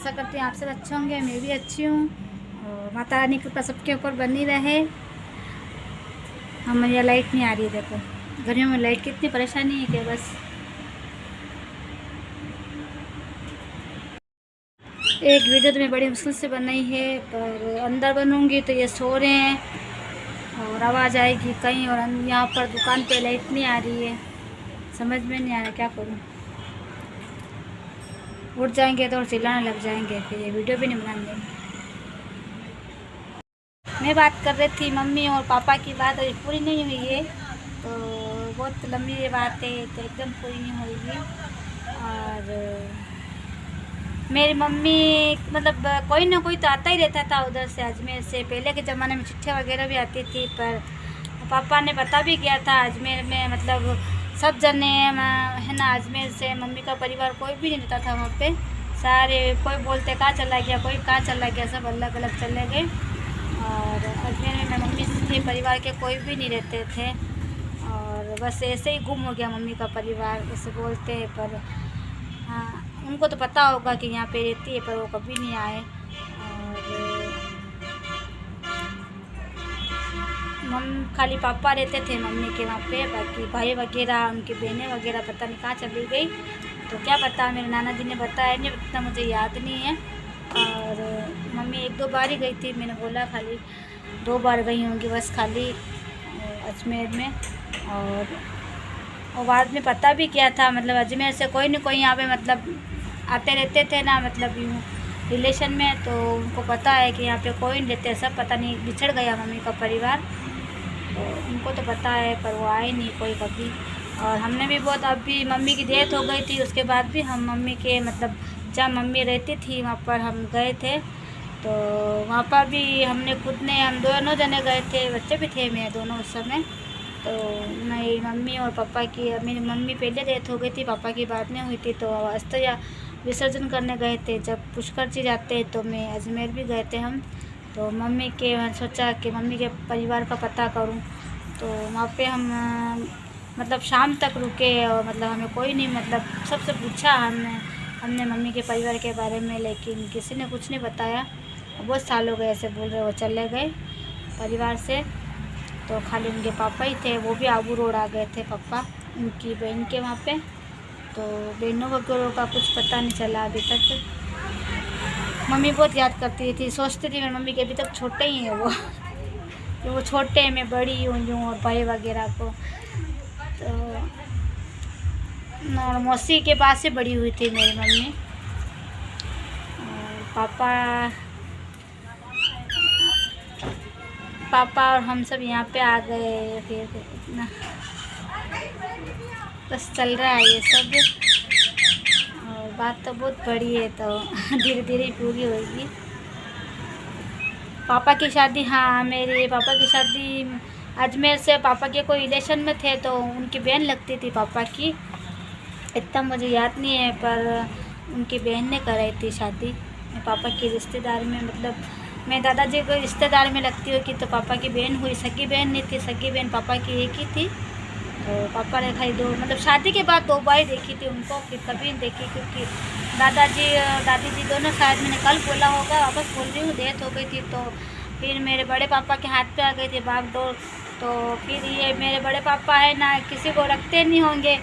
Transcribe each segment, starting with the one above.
आशा करती हूँ आप सब अच्छे होंगे, मैं भी अच्छी हूँ और माता रानी की कृपा सबके ऊपर बनी रहे। हमारे यहाँ लाइट नहीं आ रही है, देखो गर्मियों में लाइट कितनी परेशानी है कि बस। एक वीडियो तो मैं बड़ी मुश्किल से बनाई है, पर अंदर बनूंगी तो ये सो रहे हैं और आवाज़ आएगी कहीं, और यहाँ पर दुकान पे लाइट नहीं आ रही है, समझ में नहीं आ रहा क्या करूँ। उठ जाएंगे तो और चिल्लाने लग जाएंगे, फिर ये वीडियो भी नहीं बनाएंगे। मैं बात कर रही थी मम्मी और पापा की बात अभी पूरी नहीं हुई है, तो बहुत लंबी बात है तो एकदम पूरी नहीं होगी। और मेरी मम्मी मतलब कोई ना कोई तो आता ही रहता था उधर से, अजमेर से। पहले के ज़माने में चिट्ठियाँ वगैरह भी आती थी, पर पापा ने बता भी किया था अजमेर में मतलब सब जने है ना, अजमेर से मम्मी का परिवार कोई भी नहीं रहता था वहाँ पे। सारे कोई बोलते कहाँ चला गया, कोई कहाँ चला गया, सब अलग अलग चले गए। और अजमेर में मम्मी के परिवार के कोई भी नहीं रहते थे, और बस ऐसे ही गुम हो गया मम्मी का परिवार ऐसे बोलते हैं। पर हाँ, उनको तो पता होगा कि यहाँ पे रहती है, पर वो कभी नहीं आए। और खाली पापा रहते थे मम्मी के वहाँ पे, बाकी भाई वगैरह उनकी बहनें वगैरह पता नहीं कहाँ चली गई, तो क्या पता। मेरे नाना जी ने बताया नहीं, इतना मुझे याद नहीं है। और मम्मी एक दो बार ही गई थी, मैंने बोला खाली 2 बार गई होंगी बस खाली अजमेर में। और बाद में पता भी किया था, मतलब अजमेर से कोई न कोई यहाँ पे मतलब आते रहते थे ना, मतलब यूँ रिलेशन में, तो उनको पता है कि यहाँ पे कोई नहीं रहते, सब पता नहीं बिछड़ गया मम्मी का परिवार, तो उनको तो पता है, पर वो आए नहीं कोई कभी। और हमने भी बहुत, अभी मम्मी की डेथ हो गई थी उसके बाद भी हम मम्मी के मतलब जहाँ मम्मी रहती थी वहाँ पर हम गए थे, तो वहाँ पर भी हमने खुद ने, हम दोनों जने गए थे, बच्चे भी थे मैं दोनों उस समय। तो मेरी मम्मी और पापा की, मेरी मम्मी पहले डेथ हो गई थी, पापा की बाद में हुई थी, तो अस्थि या विसर्जन करने गए थे। जब पुष्कर जी जाते हैं तो मैं अजमेर भी गए थे हम, तो मम्मी के सोचा कि मम्मी के परिवार का पता करूं, तो वहाँ पे हम मतलब शाम तक रुके, और मतलब हमें कोई नहीं, मतलब सबसे पूछा हमने मम्मी के परिवार के बारे में, लेकिन किसी ने कुछ नहीं बताया। बहुत साल हो गए ऐसे बोल रहे, वो चले गए परिवार से, तो खाली उनके पापा ही थे, वो भी आबू रोड आ गए थे पापा उनकी बहन के वहाँ पे। तो बहनों वगैरह का कुछ पता नहीं चला अभी तक। मम्मी बहुत याद करती थी, सोचती थी मेरी मम्मी के अभी तक छोटे ही हैं वो कि वो छोटे हैं, मैं बड़ी हूँ और भाई वगैरह को। तो और मौसी के पास से बड़ी हुई थी मेरी मम्मी। और पापा और हम सब यहाँ पे आ गए, फिर इतना बस चल रहा है ये सब। और बात तो बहुत बड़ी है, तो धीरे धीरे पूरी होगी। पापा की शादी, हाँ मेरे पापा की शादी अजमेर से, पापा के कोई रिलेशन में थे, तो उनकी बहन लगती थी पापा की, इतना मुझे याद नहीं है, पर उनकी बहन ने कराई थी शादी पापा की रिश्तेदार में। मतलब मैं दादाजी को रिश्तेदार में लगती हूँ कि, तो पापा की बहन हुई, सगी बहन नहीं थी, सगी बहन पापा की एक ही थी। तो पापा ने खाली दो, मतलब शादी के बाद 2 बार देखी थी उनको, फिर कभी नहीं देखी, क्योंकि दादाजी दादी जी दोनों, शायद मैंने कल बोला होगा, वापस बोल रही हूँ, डेथ हो गई थी। तो फिर मेरे बड़े पापा के हाथ पे आ गई थी भाग दौड़, तो फिर ये मेरे बड़े पापा है ना, किसी को रखते नहीं होंगे,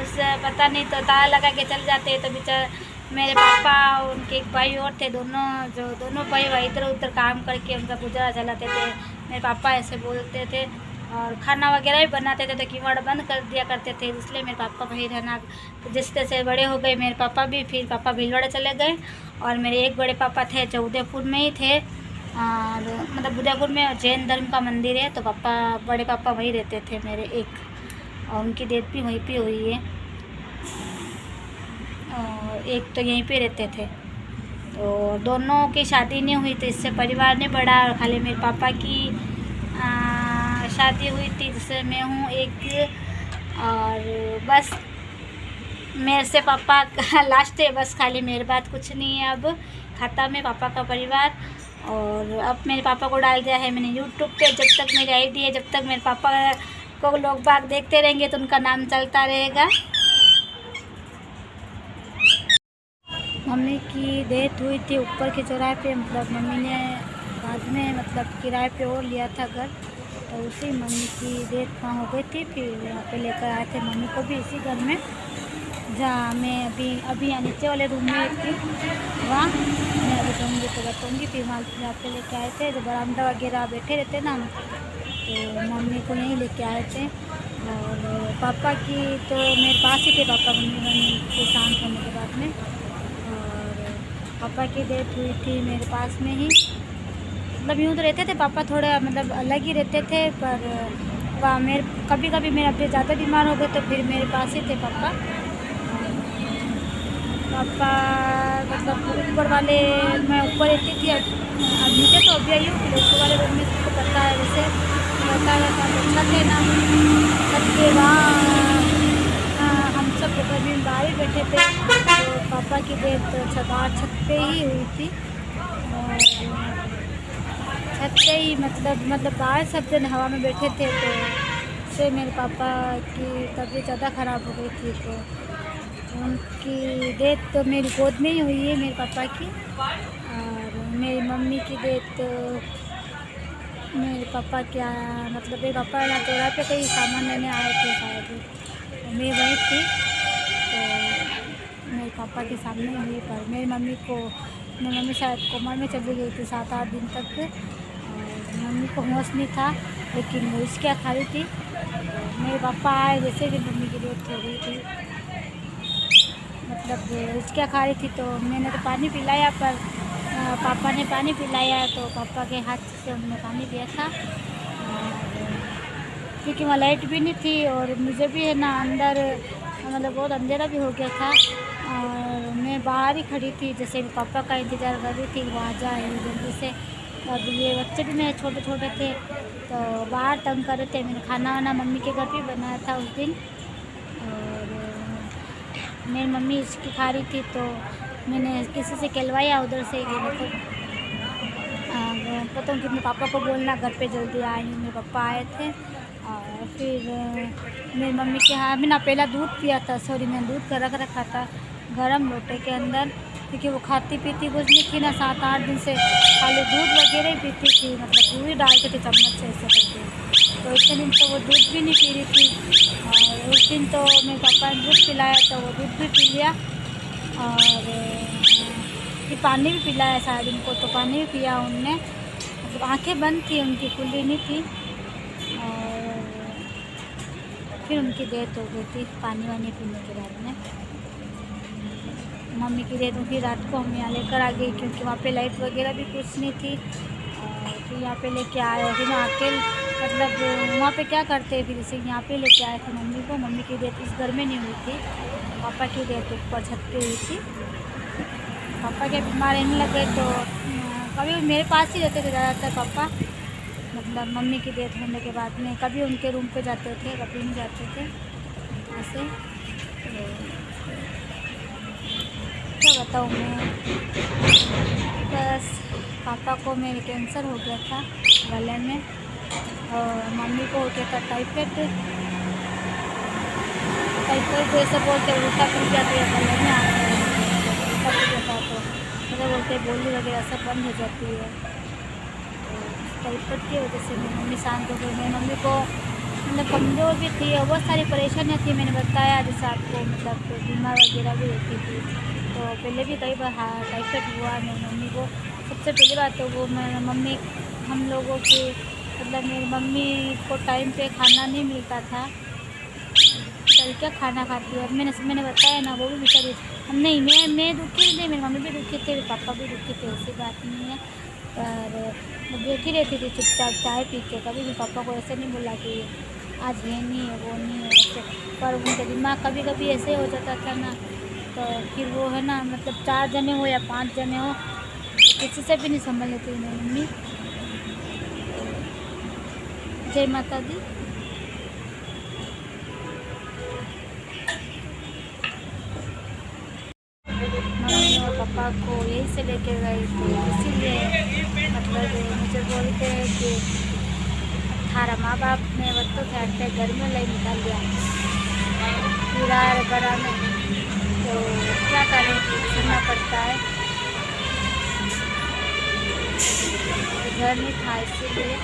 उस पता नहीं, तो ताला लगा के चल जाते। तो बेचारे मेरे पापा और उनके एक भाई और थे, दोनों भाई इधर उधर काम करके उनका गुजारा चलाते थे। मेरे पापा ऐसे बोलते थे, और खाना वगैरह भी बनाते थे, तो कीवाड़ बंद कर दिया करते थे, इसलिए मेरे पापा भाई रहना। तो जिस तरह से बड़े हो गए मेरे पापा भी, फिर पापा भीलवाड़ा चले गए, और मेरे एक बड़े पापा थे जो उदयपुर में ही थे, और मतलब उदयपुर में जैन धर्म का मंदिर है, तो बड़े पापा वहीं रहते थे मेरे एक, और उनकी डेथ भी वहीं पे हुई है, और एक तो यहीं पे रहते थे। तो दोनों की शादी नहीं हुई, तो इससे परिवार नहीं बढ़ा, और खाली मेरे पापा की शादी हुई थी, जिससे मैं हूँ एक, और बस मेरे से पापा लास्ट है, बस खाली मेरे बात कुछ नहीं है अब खाता में पापा का परिवार। और अब मेरे पापा को डाल दिया है मैंने यूट्यूब पे, जब तक मेरी आईडी है, जब तक मेरे पापा को लोग बाग देखते रहेंगे तो उनका नाम चलता रहेगा। मम्मी की डेथ हुई थी ऊपर के चौराहे पे, मतलब मम्मी ने बाद में मतलब किराए पे और लिया था घर, तो उसी मम्मी की डेथ वहाँ हो गई थी। फिर यहाँ पे लेकर आए थे मम्मी को भी इसी घर में, जहाँ मैं अभी यहाँ नीचे वाले रूम में थी, वहाँ मैं अभी जाऊँगी तो बताऊँगी। फिर वहाँ यहाँ पे लेके आए थे, जो बरामदा वगैरह बैठे रहते ना, तो मम्मी को यहीं लेके आए थे। और पापा की तो मेरे पास ही थे, पापा मम्मी के शांत होने के बाद में, और पापा की डेथ हुई थी मेरे पास में ही। मतलब यूँ तो रहते थे पापा, थोड़ा मतलब अलग ही रहते थे, पर वहाँ मेरे कभी कभी मेरे अभी ज़्यादा बीमार हो गए तो फिर मेरे पास ही थे पापा। पापा मतलब ऊपर वाले, मैं ऊपर रहती थी, अब नीचे तो अभी आई हूँ, फिर ऊपर वाले रूम में सबको पता है, वैसे बताया था तो छत है ना, छत के वहाँ हम सब घर में बाहर ही बैठे थे, तो पापा की डेथ छत पे ही हुई थी। और छत पे ही मतलब बाहर सब जन हवा में बैठे थे, तो उससे मेरे पापा की तबीयत ज़्यादा ख़राब हो गई थी, तो उनकी डेथ तो मेरी गोद में ही हुई है मेरे पापा की। और मेरी मम्मी की डेथ मेरे पापा क्या मतलब मेरे पापा ना चौराहे पे कहीं सामान लेने आए थे शायद, तो मैं वहीं थी, तो मेरे पापा के सामने हुई। पर मेरी मम्मी शायद कोमा में चली गई थी 7-8 दिन तक, और मम्मी को होश नहीं था, लेकिन वो इसके खा रही थी। मेरे पापा आए जैसे कि मम्मी की डेथ हो गई थी, मतलब इसके खा रही थी, तो मैंने तो पानी पिलाया, पर पापा ने पानी पिलाया, तो पापा के हाथ से उन्होंने पानी पिया था। क्योंकि वहाँ लाइट भी नहीं थी, और मुझे भी है ना अंदर मतलब बहुत अंधेरा भी हो गया था, और मैं बाहर ही खड़ी थी, जैसे पापा का इंतज़ार कर रही थी वहाँ जाए जल्दी से। अब ये बच्चे भी मेरे छोटे छोटे थे, तो बाहर तंग कर रहे थे। मैंने खाना वाना मम्मी के घर पे बनाया था उस दिन, और मेरी मम्मी इसकी खा रही थी, तो मैंने किसी से कहलवाया उधर से कि मतलब पता हूँ कि मेरे पापा को बोलना घर पे जल्दी आई हूँ। मेरे पापा आए थे, और फिर मेरी मम्मी के यहाँ मैंने पहला दूध पिया था, मैंने दूध रख रखा था गरम लोटे के अंदर, क्योंकि वो खाती पीती कुछ नहीं थी ना, 7-8 दिन से खाली दूध वगैरह ही पीती थी, मतलब दूध ही डालते थे चम्मच से ऐसे करके। तो इतने दिन तो वो दूध भी नहीं पी रही थी, और उस दिन तो मेरे पापा ने दूध पिलाया, तो वो दूध भी पी लिया, और फिर पानी भी पिलाया शायद उनको, तो पानी भी पिया उनने, मतलब आंखें बंद थी उनकी, खुली नहीं थी। और फिर उनकी डेथ हो गई थी पानी वानी पीने के बाद में। मम्मी की डेथ फिर रात को हम यहाँ लेकर आ गई, क्योंकि वहाँ पे लाइट वगैरह भी कुछ नहीं थी, और फिर यहाँ पे लेके आए। और फिर आके मतलब वहाँ पे क्या करते, फिर इसे यहाँ पे लेके आए थे मम्मी को। मम्मी की डेथ इस घर में नहीं हुई थी, पापा की डेथ ऊपर छत पे हुई थी। पापा के बीमार रहने लगे, तो कभी मेरे पास ही रहते थे ज़्यादातर पापा, मतलब मम्मी की डेथ होने के बाद में कभी उनके रूम पे जाते थे, कभी नहीं जाते थे ऐसे। क्या बताऊँ मैं, बस पापा को मेरे कैंसर हो गया था गले में, और मम्मी को हो गया था टाइफाइड जैसे बोलते उल्टा खुल गया, तो गले में आ गया उल्टा खुल गया था, तो मतलब बोलते बोली वगैरह सब बंद हो जाती है। तो टाइफाइड की वजह से मेरी मम्मी शांत हो गई। मेरी मम्मी को मतलब कमज़ोर भी थी और बहुत सारी परेशानियाँ थी, मैंने बताया जैसे आपको, मतलब बीमार वगैरह भी रहती थी। तो पहले भी कई बार टाइफाइड हुआ मेरी मम्मी को। सबसे पहली बात तो वो मेरी मम्मी हम लोगों की मतलब मेरी मम्मी को टाइम पे खाना नहीं मिलता था, चल क्या खाना खाती है। अब मैंने बताया ना, वो भी बेचारी हम नहीं, मैं दुखी नहीं, मेरी मम्मी भी दुखी थे, पापा भी दुखी थे, ऐसी बात नहीं है। पर वो बैठी रहती थी चुपचाप चाय पी के, कभी भी पापा को ऐसे नहीं बोला कि आज ये नहीं है वो नहीं है ऐसे। पर उनका दिमाग कभी कभी ऐसे हो जाता था ना, तो फिर वो है ना मतलब 4 जने हो या 5 जने हो, तो किसी से भी नहीं संभल लेती मेरी मम्मी। जय माता दी। मम्मी और पापा को यहीं से लेके गई थी, इसीलिए मतलब मुझे बोलते हैं कि थारा माँ बाप ने वक्त थे घर में ले निकाल दिया, किराए बड़ा में तो क्या करें, सुनना पड़ता है। घर नहीं था इसीलिए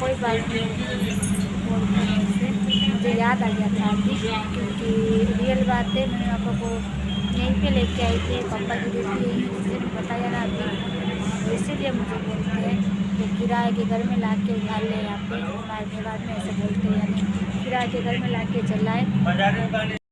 कोई बात नहीं, मुझे याद आ गया था अभी, क्योंकि रियल बात है। मैंने पापा को यहीं पे लेके आई थी, पापा की ड्यूटी यहीं, जिससे बताया ना अभी, इसीलिए मुझे बोलते हैं कि किराए के घर में ला के उधार ले, यहाँ पे हमारे बाद में ऐसे बोलते हैं, यानी किराए के घर में ला के चलाए।